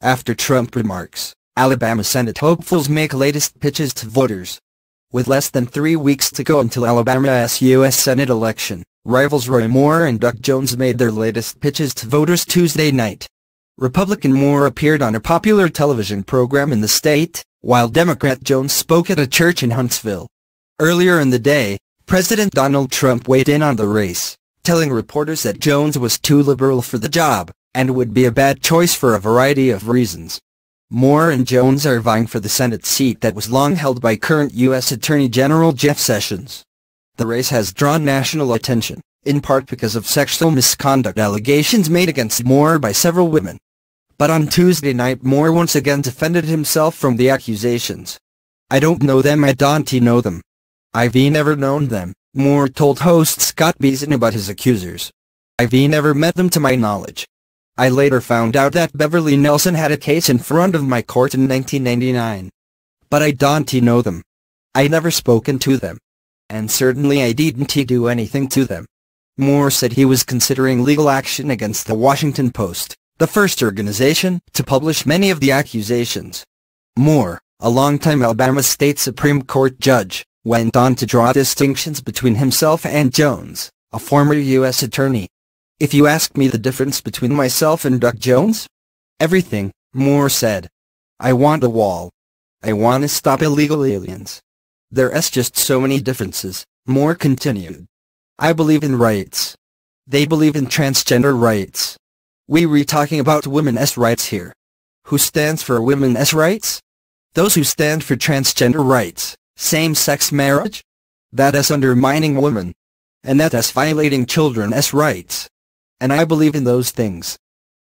After Trump remarks, Alabama Senate hopefuls make latest pitches to voters. With less than 3 weeks to go until Alabama's U.S. Senate election, rivals Roy Moore and Doug Jones made their latest pitches to voters Tuesday night. Republican Moore appeared on a popular television program in the state, while Democrat Jones spoke at a church in Huntsville. Earlier in the day, President Donald Trump weighed in on the race, telling reporters that Jones was too liberal for the job, and would be a bad choice for a variety of reasons. Moore and Jones are vying for the Senate seat that was long held by current U.S. Attorney General Jeff Sessions. The race has drawn national attention, in part because of sexual misconduct allegations made against Moore by several women. But on Tuesday night, Moore once again defended himself from the accusations. "I don't know them, I don't know them. I've never known them," Moore told host Scott Beason about his accusers. "I've never met them to my knowledge. I later found out that Beverly Nelson had a case in front of my court in 1999. But I don't know them. I never spoken to them. And certainly I didn't do anything to them." Moore said he was considering legal action against the Washington Post, the first organization to publish many of the accusations. Moore, a longtime Alabama State Supreme Court judge, went on to draw distinctions between himself and Jones, a former U.S. attorney. "If you ask me the difference between myself and Doug Jones? Everything," Moore said. "I want a wall. I want to stop illegal aliens. There's just so many differences," Moore continued. "I believe in rights. They believe in transgender rights. We're talking about women's rights here. Who stands for women's rights? Those who stand for transgender rights, same-sex marriage? That is undermining women. And that is violating children's rights. And I believe in those things.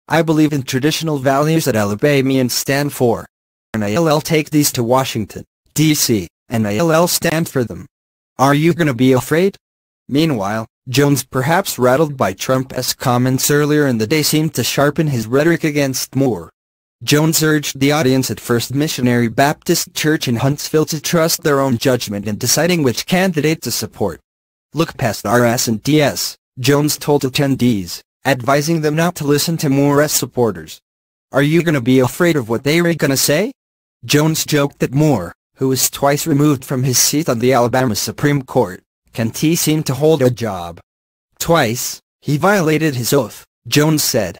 I believe in traditional values that Alabamians stand for. And I'll take these to Washington, D.C., and I'll stand for them. Are you gonna be afraid?" Meanwhile, Jones, perhaps rattled by Trump's comments earlier in the day, seemed to sharpen his rhetoric against Moore. Jones urged the audience at First Missionary Baptist Church in Huntsville to trust their own judgment in deciding which candidate to support. "Look past Rs and Ds," Jones told attendees, advising them not to listen to Moore's supporters. "Are you gonna be afraid of what they're gonna say?" Jones joked that Moore, who was twice removed from his seat on the Alabama Supreme Court, can't seem to hold a job. "Twice, he violated his oath," Jones said.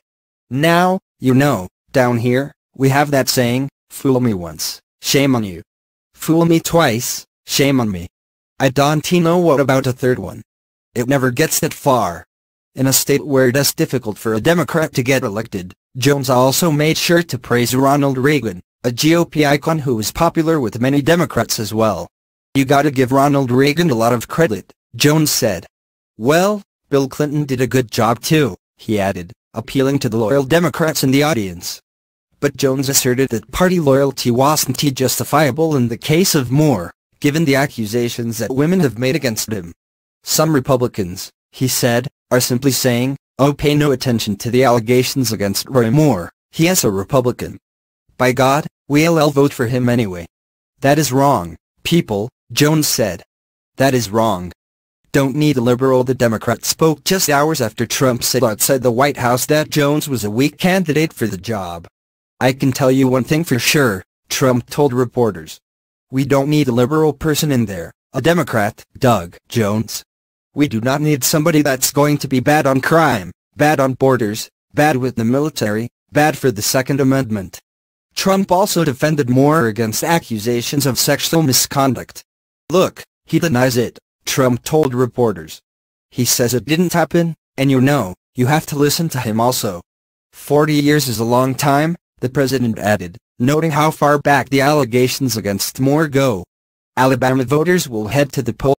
"Now, you know, down here, we have that saying, fool me once, shame on you. Fool me twice, shame on me. I don't know what about a third one. It never gets that far." In a state where it's difficult for a Democrat to get elected, Jones also made sure to praise Ronald Reagan, a GOP icon who was popular with many Democrats as well. "You gotta give Ronald Reagan a lot of credit," Jones said. "Well, Bill Clinton did a good job too," he added, appealing to the loyal Democrats in the audience. But Jones asserted that party loyalty wasn't justifiable in the case of Moore, given the accusations that women have made against him. "Some Republicans," he said, "are simply saying, oh, pay no attention to the allegations against Roy Moore, he is a Republican. By God, we'll vote for him anyway. That is wrong, people," Jones said. "That is wrong. Don't need a liberal." The Democrat spoke just hours after Trump said outside the White House that Jones was a weak candidate for the job. "I can tell you one thing for sure," Trump told reporters. "We don't need a liberal person in there, a Democrat, Doug Jones. We do not need somebody that's going to be bad on crime, bad on borders, bad with the military, bad for the Second Amendment." Trump also defended Moore against accusations of sexual misconduct. "Look, he denies it," Trump told reporters. "He says it didn't happen, and you have to listen to him also. 40 years is a long time," the president added, noting how far back the allegations against Moore go. Alabama voters will head to the polls